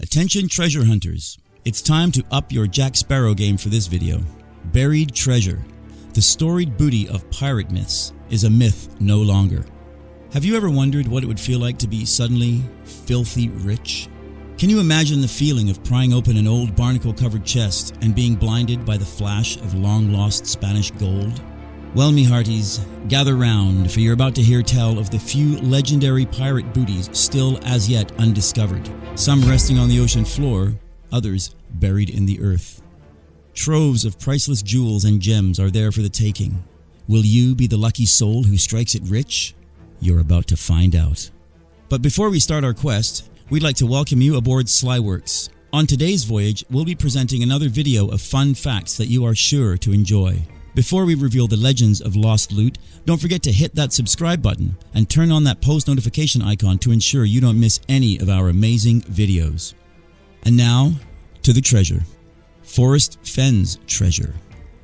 Attention treasure hunters, it's time to up your Jack Sparrow game for this video. Buried treasure, the storied booty of pirate myths, is a myth no longer. Have you ever wondered what it would feel like to be suddenly filthy rich? Can you imagine the feeling of prying open an old barnacle-covered chest and being blinded by the flash of long-lost Spanish gold? Well, me hearties, gather round, for you're about to hear tell of the few legendary pirate booties still as yet undiscovered. Some resting on the ocean floor, others buried in the earth. Troves of priceless jewels and gems are there for the taking. Will you be the lucky soul who strikes it rich? You're about to find out. But before we start our quest, we'd like to welcome you aboard Slyworks. On today's voyage, we'll be presenting another video of fun facts that you are sure to enjoy. Before we reveal the legends of lost loot, don't forget to hit that subscribe button and turn on that post notification icon to ensure you don't miss any of our amazing videos. And now, to the treasure. Forrest Fenn's treasure.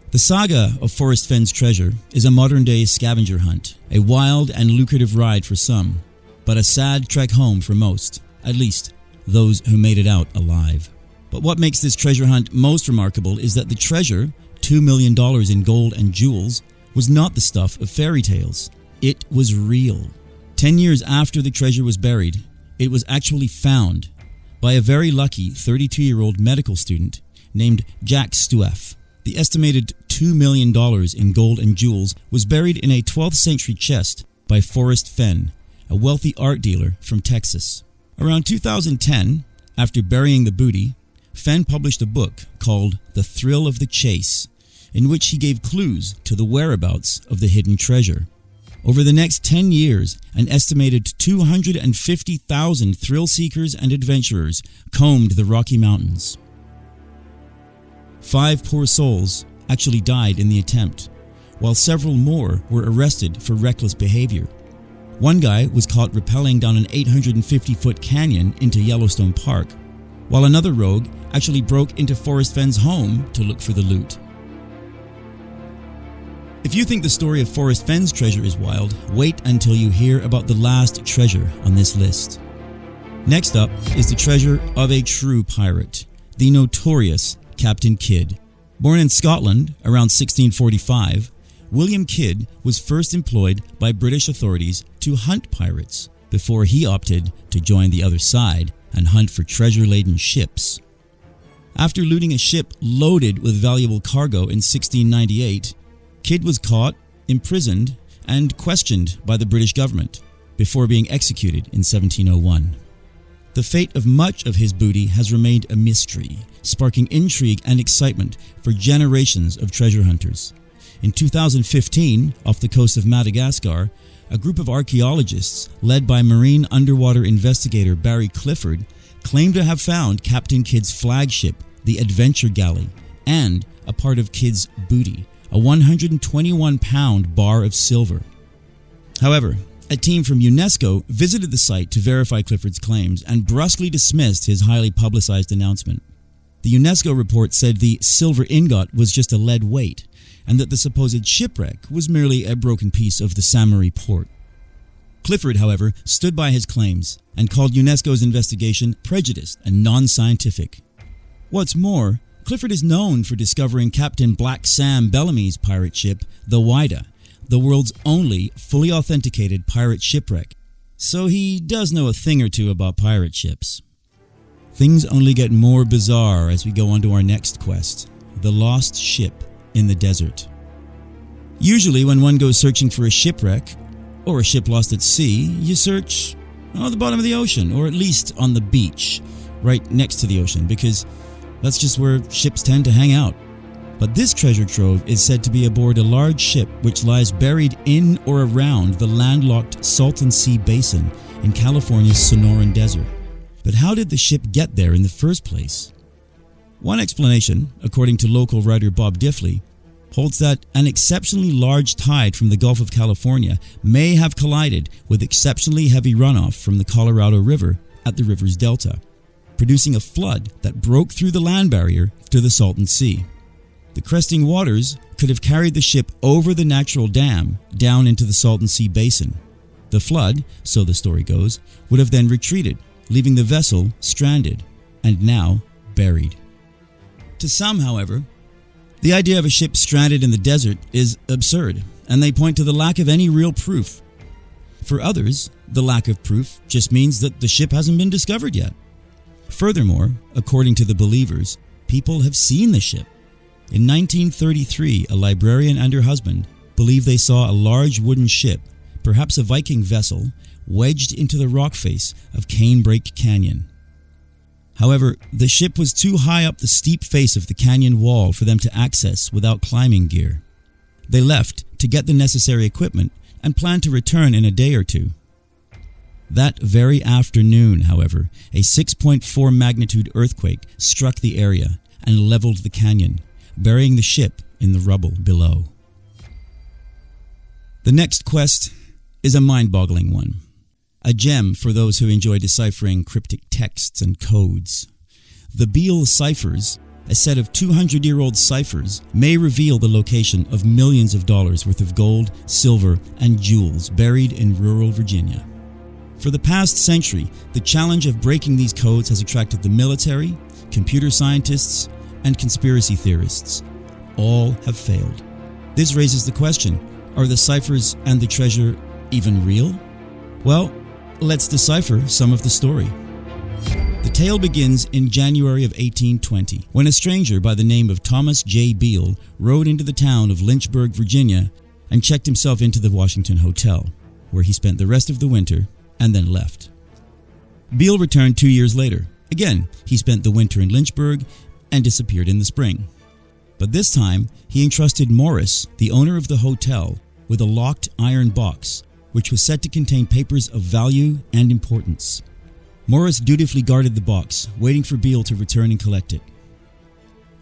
The saga of Forrest Fenn's treasure is a modern-day scavenger hunt, a wild and lucrative ride for some, but a sad trek home for most, at least those who made it out alive. But what makes this treasure hunt most remarkable is that the treasure, $2 million in gold and jewels, was not the stuff of fairy tales. It was real. 10 years after the treasure was buried, it was actually found by a very lucky 32-year-old medical student named Jack Stueff. The estimated $2 million in gold and jewels was buried in a 12th century chest by Forrest Fenn, a wealthy art dealer from Texas. Around 2010, after burying the booty, Fenn published a book called The Thrill of the Chase, in which he gave clues to the whereabouts of the hidden treasure. Over the next 10 years, an estimated 250,000 thrill seekers and adventurers combed the Rocky Mountains. 5 poor souls actually died in the attempt, while several more were arrested for reckless behavior. One guy was caught rappelling down an 850-foot canyon into Yellowstone Park, while another rogue actually broke into Forrest Fenn's home to look for the loot. If you think the story of Forrest Fenn's treasure is wild, wait until you hear about the last treasure on this list. Next up is the treasure of a true pirate, the notorious Captain Kidd. Born in Scotland around 1645, William Kidd was first employed by British authorities to hunt pirates before he opted to join the other side and hunt for treasure-laden ships. After looting a ship loaded with valuable cargo in 1698, Kidd was caught, imprisoned, and questioned by the British government before being executed in 1701. The fate of much of his booty has remained a mystery, sparking intrigue and excitement for generations of treasure hunters. In 2015, off the coast of Madagascar, a group of archaeologists led by marine underwater investigator Barry Clifford claimed to have found Captain Kidd's flagship, the Adventure Galley, and a part of Kidd's booty, a 121-pound bar of silver. However, a team from UNESCO visited the site to verify Clifford's claims and brusquely dismissed his highly publicized announcement. The UNESCO report said the silver ingot was just a lead weight, and that the supposed shipwreck was merely a broken piece of the Samari port. Clifford, however, stood by his claims and called UNESCO's investigation prejudiced and non-scientific. What's more, Clifford is known for discovering Captain Black Sam Bellamy's pirate ship, the Whydah, the world's only fully authenticated pirate shipwreck, so he does know a thing or two about pirate ships. Things only get more bizarre as we go on to our next quest, the lost ship in the desert. Usually when one goes searching for a shipwreck, or a ship lost at sea, you search on the bottom of the ocean, or at least on the beach, right next to the ocean, because that's just where ships tend to hang out. But this treasure trove is said to be aboard a large ship which lies buried in or around the landlocked Salton Sea Basin in California's Sonoran Desert. But how did the ship get there in the first place? One explanation, according to local writer Bob Diffley, holds that an exceptionally large tide from the Gulf of California may have collided with exceptionally heavy runoff from the Colorado River at the river's delta, producing a flood that broke through the land barrier to the Salton Sea. The cresting waters could have carried the ship over the natural dam down into the Salton Sea Basin. The flood, so the story goes, would have then retreated, leaving the vessel stranded. and now buried. To some, however, the idea of a ship stranded in the desert is absurd, and they point to the lack of any real proof. For others, the lack of proof just means that the ship hasn't been discovered yet. Furthermore, according to the believers, people have seen the ship. In 1933, a librarian and her husband believed they saw a large wooden ship, perhaps a Viking vessel, wedged into the rock face of Canebrake Canyon. However, the ship was too high up the steep face of the canyon wall for them to access without climbing gear. They left to get the necessary equipment and planned to return in a day or two. That very afternoon, however, a 6.4 magnitude earthquake struck the area and leveled the canyon, burying the ship in the rubble below. The next quest is a mind-boggling one. A gem for those who enjoy deciphering cryptic texts and codes. The Beale Ciphers, a set of 200-year-old ciphers, may reveal the location of millions of dollars worth of gold, silver, and jewels buried in rural Virginia. For the past century, the challenge of breaking these codes has attracted the military, computer scientists, and conspiracy theorists. All have failed. This raises the question, are the ciphers and the treasure even real? Well, let's decipher some of the story. The tale begins in January of 1820, when a stranger by the name of Thomas J. Beale rode into the town of Lynchburg, Virginia, and checked himself into the Washington Hotel, where he spent the rest of the winter and then left. Beale returned 2 years later. Again, he spent the winter in Lynchburg and disappeared in the spring. But this time, he entrusted Morris, the owner of the hotel, with a locked iron box, which was said to contain papers of value and importance. Morris dutifully guarded the box, waiting for Beale to return and collect it.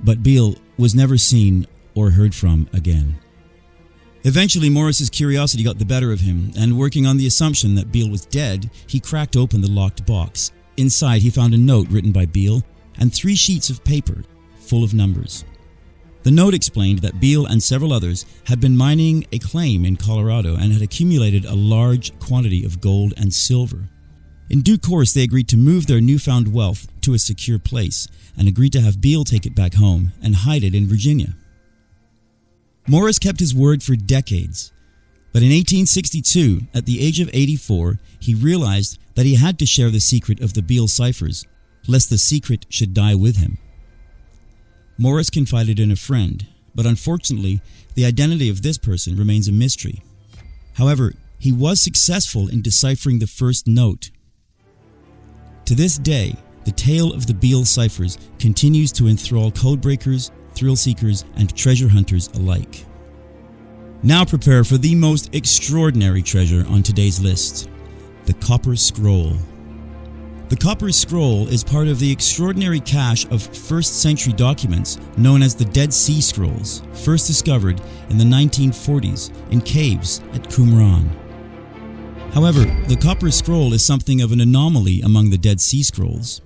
But Beale was never seen or heard from again. Eventually, Morris's curiosity got the better of him, and working on the assumption that Beale was dead, he cracked open the locked box. Inside, he found a note written by Beale and 3 sheets of paper full of numbers. The note explained that Beale and several others had been mining a claim in Colorado and had accumulated a large quantity of gold and silver. In due course, they agreed to move their newfound wealth to a secure place and agreed to have Beale take it back home and hide it in Virginia. Morris kept his word for decades, but in 1862, at the age of 84, he realized that he had to share the secret of the Beale ciphers, lest the secret should die with him. Morris confided in a friend, but unfortunately, the identity of this person remains a mystery. However, he was successful in deciphering the first note. To this day, the tale of the Beale ciphers continues to enthrall codebreakers, thrill-seekers, and treasure hunters alike. Now prepare for the most extraordinary treasure on today's list, the Copper Scroll. The Copper Scroll is part of the extraordinary cache of 1st century documents known as the Dead Sea Scrolls, first discovered in the 1940s in caves at Qumran. However, the Copper Scroll is something of an anomaly among the Dead Sea Scrolls.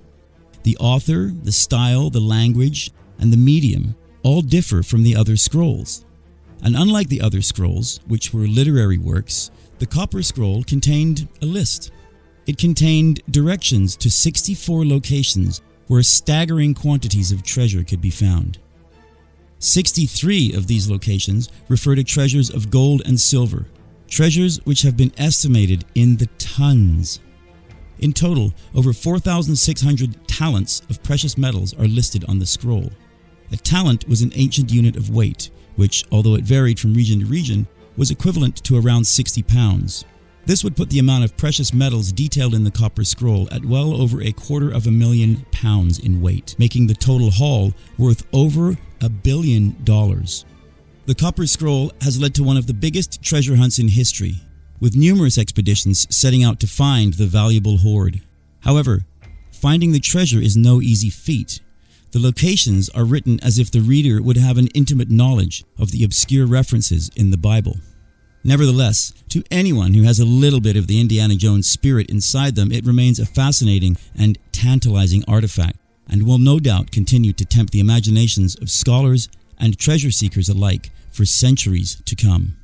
The author, the style, the language, and the medium all differ from the other scrolls. And unlike the other scrolls, which were literary works, the Copper Scroll contained a list. It contained directions to 64 locations where staggering quantities of treasure could be found. 63 of these locations refer to treasures of gold and silver, treasures which have been estimated in the tons. In total, over 4,600 talents of precious metals are listed on the scroll. A talent was an ancient unit of weight, which, although it varied from region to region, was equivalent to around 60 pounds. This would put the amount of precious metals detailed in the Copper Scroll at well over $250,000 pounds in weight, making the total haul worth over $1 billion. The Copper Scroll has led to one of the biggest treasure hunts in history, with numerous expeditions setting out to find the valuable hoard. However, finding the treasure is no easy feat. The locations are written as if the reader would have an intimate knowledge of the obscure references in the Bible. Nevertheless, to anyone who has a little bit of the Indiana Jones spirit inside them, it remains a fascinating and tantalizing artifact, and will no doubt continue to tempt the imaginations of scholars and treasure seekers alike for centuries to come.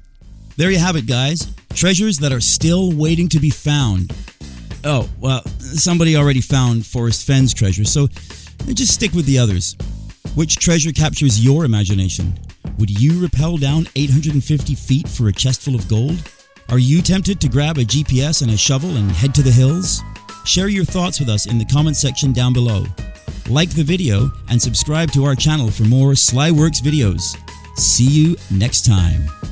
There you have it, guys. Treasures that are still waiting to be found. Oh, well, somebody already found Forrest Fenn's treasure, so just stick with the others. Which treasure captures your imagination? Would you rappel down 850 feet for a chest full of gold? Are you tempted to grab a GPS and a shovel and head to the hills? Share your thoughts with us in the comment section down below. Like the video and subscribe to our channel for more Sly Works videos. See you next time.